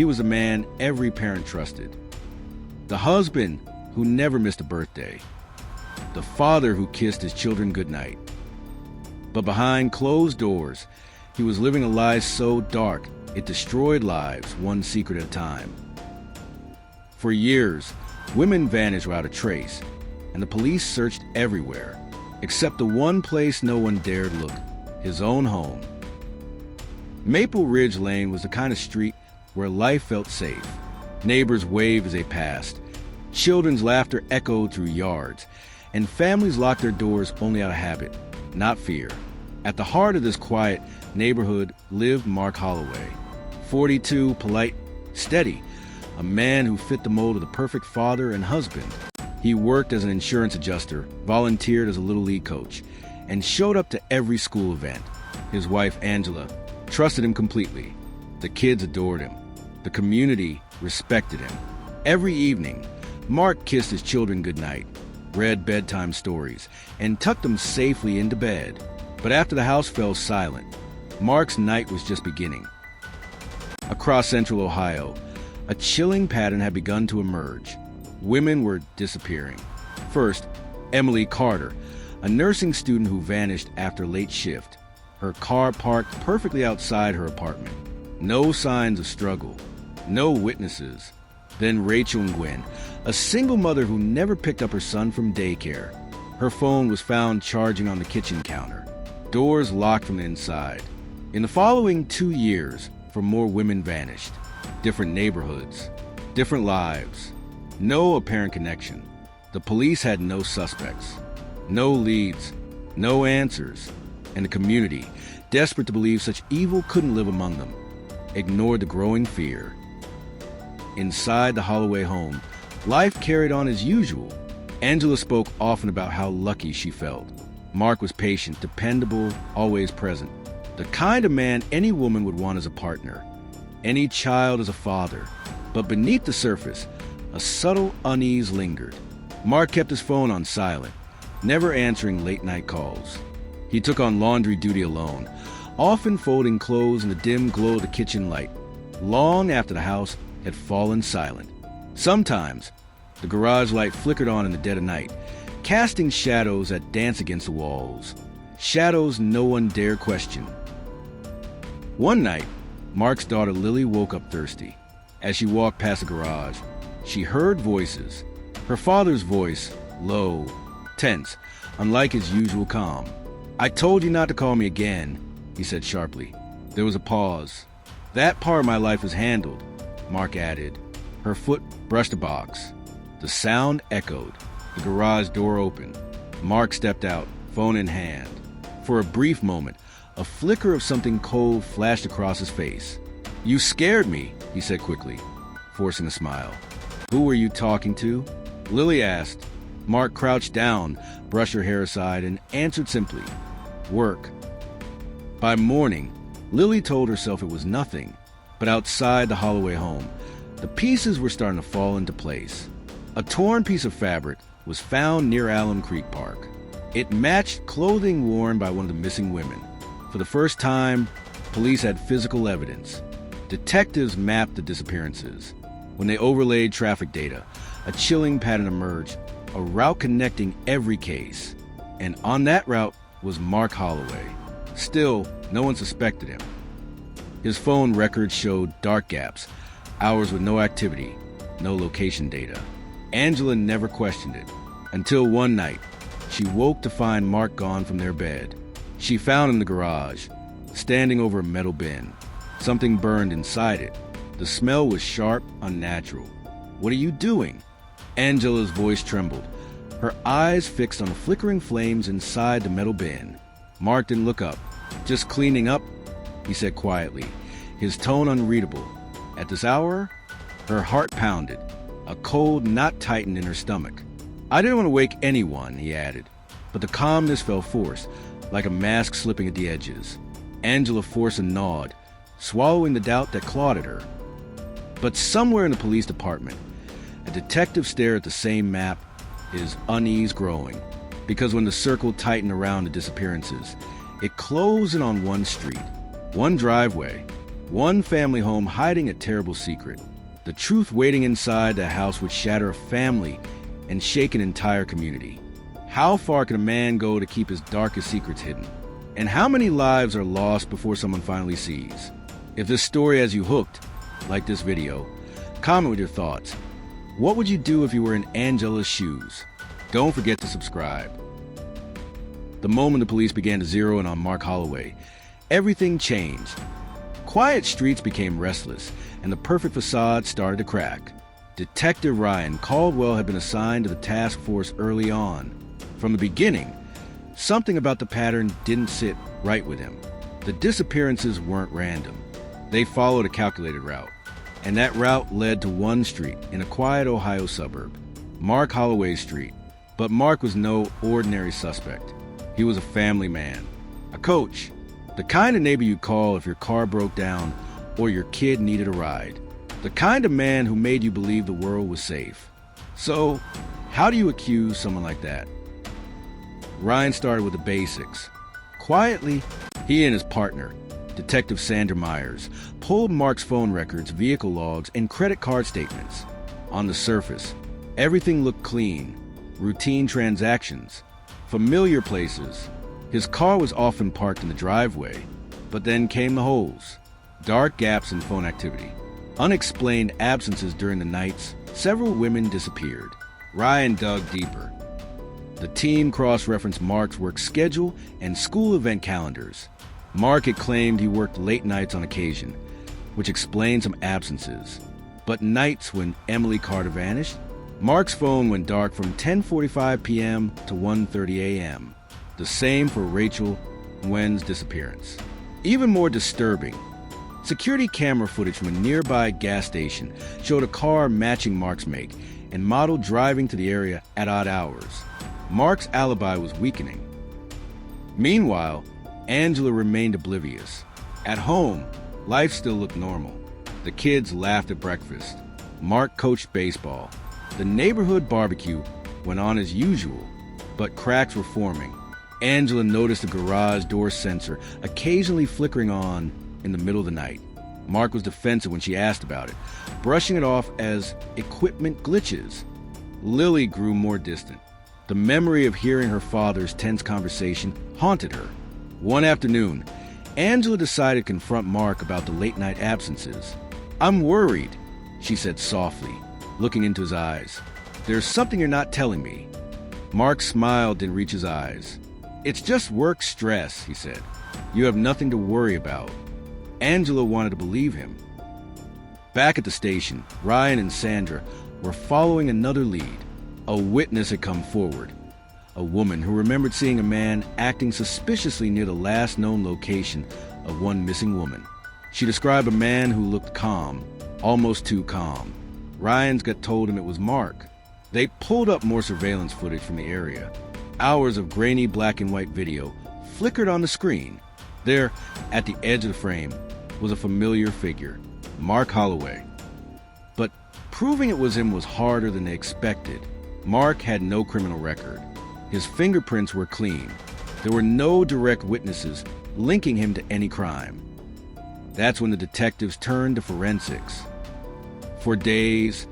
He was a man every parent trusted. The husband who never missed a birthday. The father who kissed his children goodnight. But behind closed doors, he was living a lie so dark it destroyed lives, one secret at a time. For years, women vanished without a trace, and the police searched everywhere, except the one place no one dared look, his own home. Maple Ridge Lane was the kind of street where life felt safe. Neighbors waved as they passed. Children's laughter echoed through yards, and families locked their doors only out of habit, not fear. At the heart of this quiet neighborhood lived Mark Holloway, 42, polite, steady, a man who fit the mold of the perfect father and husband. He worked as an insurance adjuster, volunteered as a Little League coach, and showed up to every school event. His wife, Angela, trusted him completely. The kids adored him. The community respected him. Every evening, Mark kissed his children goodnight, read bedtime stories, and tucked them safely into bed. But after the house fell silent, Mark's night was just beginning. Across central Ohio, a chilling pattern had begun to emerge. Women were disappearing. First, Emily Carter, a nursing student who vanished after late shift, her car parked perfectly outside her apartment. No signs of struggle, no witnesses. Then Rachel Nguyen, a single mother who never picked up her son from daycare. Her phone was found charging on the kitchen counter, doors locked from the inside. In the following 2 years, 4 more women vanished. Different neighborhoods, different lives, no apparent connection. The police had no suspects, no leads, no answers, and the community, desperate to believe such evil couldn't live among them, ignored the growing fear. Inside the Holloway home, life carried on as usual. Angela spoke often about how lucky she felt. Mark was patient, dependable, always present. The kind of man any woman would want as a partner, any child as a father. But beneath the surface, a subtle unease lingered. Mark kept his phone on silent, never answering late-night calls. He took on laundry duty alone, often folding clothes in the dim glow of the kitchen light, long after the house had fallen silent. Sometimes, the garage light flickered on in the dead of night, casting shadows that danced against the walls, shadows no one dared question. One night, Mark's daughter Lily woke up thirsty. As she walked past the garage, she heard voices. Her father's voice, low, tense, unlike his usual calm. "I told you not to call me again," he said sharply. There was a pause. "That part of my life is handled," Mark added. Her foot brushed a box. The sound echoed. The garage door opened. Mark stepped out, phone in hand. For a brief moment, a flicker of something cold flashed across his face. "You scared me," he said quickly, forcing a smile. "Who were you talking to?" Lily asked. Mark crouched down, brushed her hair aside, and answered simply, "Work." By morning, Lily told herself it was nothing, but outside the Holloway home, the pieces were starting to fall into place. A torn piece of fabric was found near Alum Creek Park. It matched clothing worn by one of the missing women. For the first time, police had physical evidence. Detectives mapped the disappearances. When they overlaid traffic data, a chilling pattern emerged, a route connecting every case. And on that route was Mark Holloway. Still, no one suspected him. His phone records showed dark gaps, hours with no activity, no location data. Angela never questioned it, until one night, she woke to find Mark gone from their bed. She found him in the garage, standing over a metal bin. Something burned inside it. The smell was sharp, unnatural. "What are you doing?" Angela's voice trembled, her eyes fixed on the flickering flames inside the metal bin. Mark didn't look up. "Just cleaning up," he said quietly, his tone unreadable. At this hour, her heart pounded, a cold knot tightened in her stomach. "I didn't want to wake anyone," he added, but the calmness felt forced, like a mask slipping at the edges. Angela forced a nod, swallowing the doubt that clawed at her. But somewhere in the police department, a detective stared at the same map, his unease growing. Because when the circle tightened around the disappearances, it closed in on one street, one driveway, One family home hiding a terrible secret. The truth waiting inside the house would shatter a family and shake an entire community. How far can a man go to keep his darkest secrets hidden? And how many lives are lost before someone finally sees? If this story has you hooked, like this video, comment with your thoughts. What would you do if you were in Angela's shoes? Don't forget to subscribe. The moment the police began to zero in on Mark Holloway, everything changed. Quiet streets became restless, and the perfect facade started to crack. Detective Ryan Caldwell had been assigned to the task force early on. From the beginning, something about the pattern didn't sit right with him. The disappearances weren't random. They followed a calculated route, and that route led to one street in a quiet Ohio suburb, Mark Holloway Street. But Mark was no ordinary suspect. He was a family man, a coach, the kind of neighbor you'd call if your car broke down or your kid needed a ride, the kind of man who made you believe the world was safe. So, how do you accuse someone like that? Ryan started with the basics. Quietly, he and his partner, Detective Sandra Myers, pulled Mark's phone records, vehicle logs, and credit card statements. On the surface, everything looked clean. Routine transactions, familiar places. His car was often parked in the driveway, but then came the holes. Dark gaps in phone activity. Unexplained absences during the nights. Several women disappeared. Ryan dug deeper. The team cross-referenced Mark's work schedule and school event calendars. Mark had claimed he worked late nights on occasion, which explained some absences. But nights when Emily Carter vanished, Mark's phone went dark from 10:45 p.m. to 1:30 a.m. The same for Rachel Nguyen's disappearance. Even more disturbing, security camera footage from a nearby gas station showed a car matching Mark's make and model driving to the area at odd hours. Mark's alibi was weakening. Meanwhile, Angela remained oblivious. At home, life still looked normal. The kids laughed at breakfast. Mark coached baseball. The neighborhood barbecue went on as usual, but cracks were forming. Angela noticed the garage door sensor occasionally flickering on in the middle of the night. Mark was defensive when she asked about it, brushing it off as equipment glitches. Lily grew more distant. The memory of hearing her father's tense conversation haunted her. One afternoon, Angela decided to confront Mark about the late-night absences. "I'm worried," she said softly, looking into his eyes. "There's something you're not telling me." Mark's smile didn't reach his eyes. "It's just work stress," he said. "You have nothing to worry about." Angela wanted to believe him. Back at the station, Ryan and Sandra were following another lead. A witness had come forward. A woman who remembered seeing a man acting suspiciously near the last known location of one missing woman. She described a man who looked calm, almost too calm. Ryan's gut told him it was Mark. They pulled up more surveillance footage from the area. Hours of grainy black and white video flickered on the screen. There, at the edge of the frame, was a familiar figure, Mark Holloway. But proving it was him was harder than they expected. Mark had no criminal record. His fingerprints were clean. There were no direct witnesses linking him to any crime. That's when the detectives turned to forensics. For days,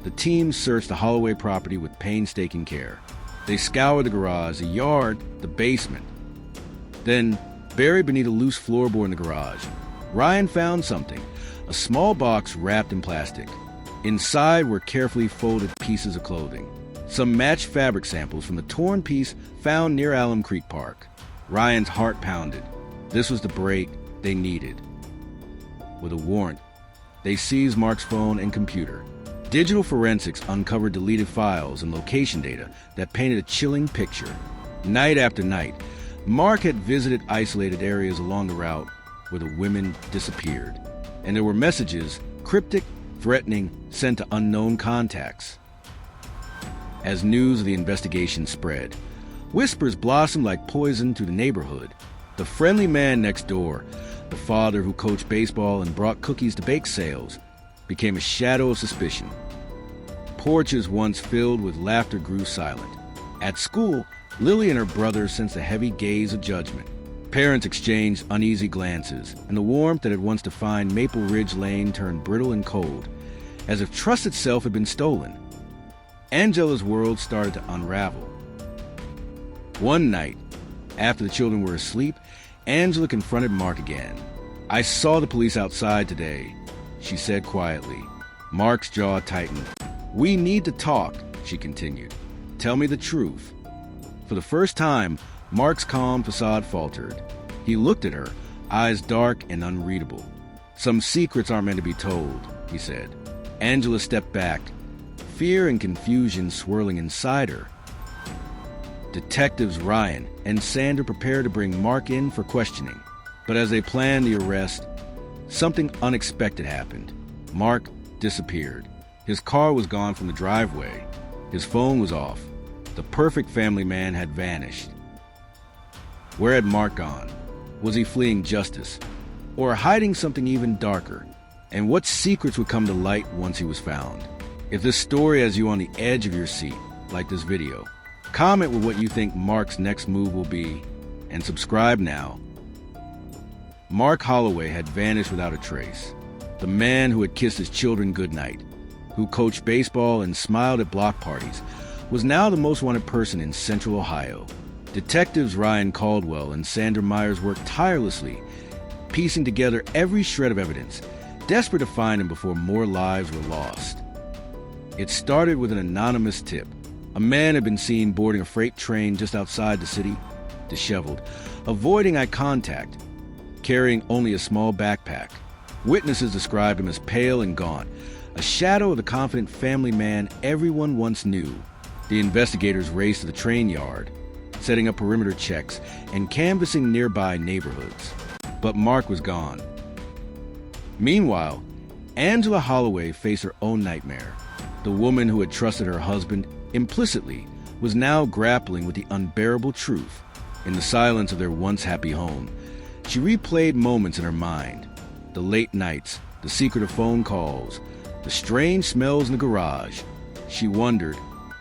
the team searched the Holloway property with painstaking care. They scoured the garage, the yard, the basement. Then, buried beneath a loose floorboard in the garage, Ryan found something, a small box wrapped in plastic. Inside were carefully folded pieces of clothing. Some matched fabric samples from the torn piece found near Alum Creek Park. Ryan's heart pounded. This was the break they needed. With a warrant, they seized Mark's phone and computer. Digital forensics uncovered deleted files and location data that painted a chilling picture. Night after night, Mark had visited isolated areas along the route where the women disappeared. And there were messages, cryptic, threatening, sent to unknown contacts. As news of the investigation spread, whispers blossomed like poison through the neighborhood. The friendly man next door, the father who coached baseball and brought cookies to bake sales, became a shadow of suspicion. Porches once filled with laughter grew silent. At school, Lily and her brother sensed a heavy gaze of judgment. Parents exchanged uneasy glances, and the warmth that had once defined Maple Ridge Lane turned brittle and cold, as if trust itself had been stolen. Angela's world started to unravel. One night, after the children were asleep, Angela confronted Mark again. "I saw the police outside today," she said quietly. Mark's jaw tightened. "We need to talk," she continued. "Tell me the truth." For the first time, Mark's calm facade faltered. He looked at her, eyes dark and unreadable. "Some secrets aren't meant to be told," he said. Angela stepped back, fear and confusion swirling inside her. Detectives Ryan and Sandra prepared to bring Mark in for questioning. But as they planned the arrest, something unexpected happened. Mark disappeared. His car was gone from the driveway. His phone was off. The perfect family man had vanished. Where had Mark gone? Was he fleeing justice? Or hiding something even darker? And what secrets would come to light once he was found? If this story has you on the edge of your seat, like this video, comment with what you think Mark's next move will be, and subscribe now. Mark Holloway had vanished without a trace. The man who had kissed his children goodnight, who coached baseball and smiled at block parties, was now the most wanted person in Central Ohio. Detectives Ryan Caldwell and Sandra Myers worked tirelessly, piecing together every shred of evidence, desperate to find him before more lives were lost. It started with an anonymous tip. A man had been seen boarding a freight train just outside the city, disheveled, avoiding eye contact, carrying only a small backpack. Witnesses described him as pale and gaunt, a shadow of the confident family man everyone once knew. The investigators raced to the train yard, setting up perimeter checks and canvassing nearby neighborhoods. But Mark was gone. Meanwhile, Angela Holloway faced her own nightmare. The woman who had trusted her husband implicitly was now grappling with the unbearable truth. In the silence of their once happy home, she replayed moments in her mind. The late nights, the secretive phone calls, the strange smells in the garage. She wondered,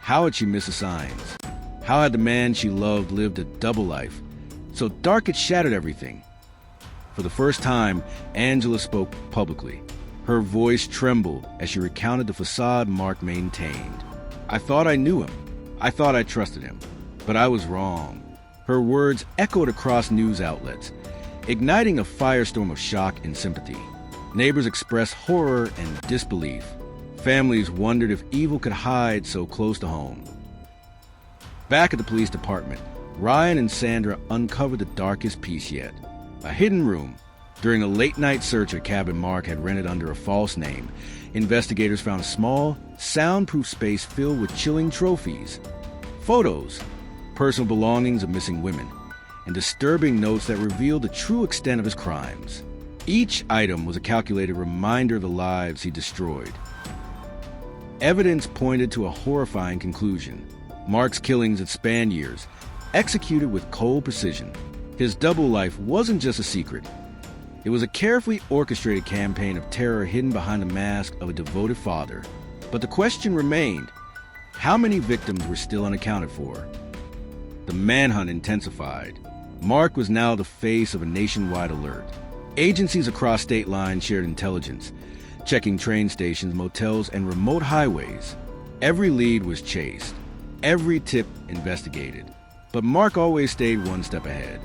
how had she missed the signs? How had the man she loved lived a double life, so dark it shattered everything? For the first time, Angela spoke publicly. Her voice trembled as she recounted the facade Mark maintained. "I thought I knew him. I thought I trusted him. But I was wrong." Her words echoed across news outlets, igniting a firestorm of shock and sympathy. Neighbors expressed horror and disbelief. Families wondered if evil could hide so close to home. Back at the police department, Ryan and Sandra uncovered the darkest piece yet. A hidden room. During a late-night search at a cabin Mark had rented under a false name, investigators found a small, soundproof space filled with chilling trophies, photos, personal belongings of missing women, and disturbing notes that revealed the true extent of his crimes. Each item was a calculated reminder of the lives he destroyed. Evidence pointed to a horrifying conclusion. Mark's killings had spanned years, executed with cold precision. His double life wasn't just a secret. It was a carefully orchestrated campaign of terror hidden behind the mask of a devoted father. But the question remained, how many victims were still unaccounted for? The manhunt intensified. Mark was now the face of a nationwide alert. Agencies across state lines shared intelligence, checking train stations, motels, and remote highways. Every lead was chased, every tip investigated. But Mark always stayed one step ahead.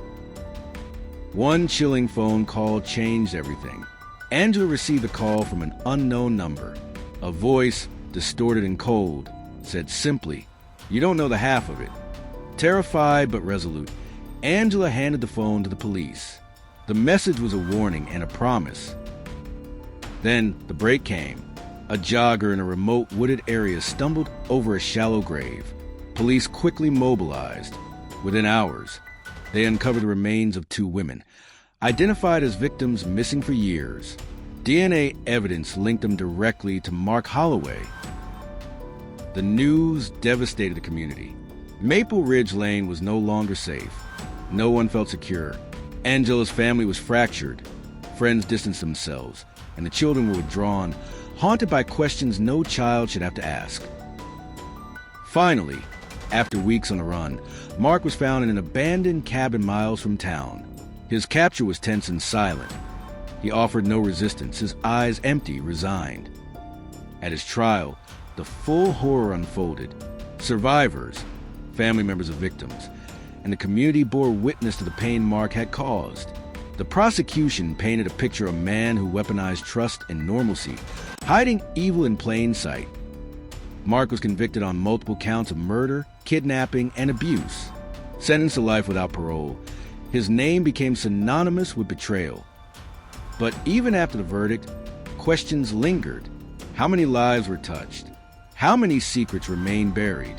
One chilling phone call changed everything. Angela received a call from an unknown number. A voice, distorted and cold, said simply, "You don't know the half of it." Terrified but resolute, Angela handed the phone to the police. The message was a warning and a promise. Then the break came. A jogger in a remote wooded area stumbled over a shallow grave. Police quickly mobilized. Within hours, they uncovered the remains of two women, identified as victims missing for years. DNA evidence linked them directly to Mark Holloway. The news devastated the community. Maple Ridge Lane was no longer safe. No one felt secure. Angela's family was fractured. Friends distanced themselves, and the children were withdrawn, haunted by questions no child should have to ask. Finally, after weeks on the run, Mark was found in an abandoned cabin miles from town. His capture was tense and silent. He offered no resistance, his eyes empty, resigned. At his trial, the full horror unfolded. Survivors, family members of victims, and the community bore witness to the pain Mark had caused. The prosecution painted a picture of a man who weaponized trust and normalcy, hiding evil in plain sight. Mark was convicted on multiple counts of murder, kidnapping, and abuse. Sentenced to life without parole, his name became synonymous with betrayal. But even after the verdict, questions lingered. How many lives were touched? How many secrets remained buried?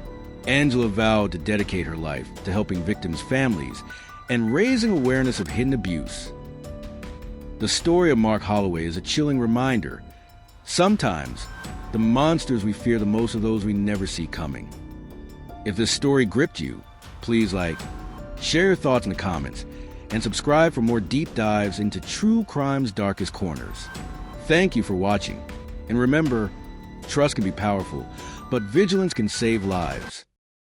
Angela vowed to dedicate her life to helping victims' families and raising awareness of hidden abuse. The story of Mark Holloway is a chilling reminder. Sometimes, the monsters we fear the most are those we never see coming. If this story gripped you, please share your thoughts in the comments, and subscribe for more deep dives into true crime's darkest corners. Thank you for watching, and remember, trust can be powerful, but vigilance can save lives.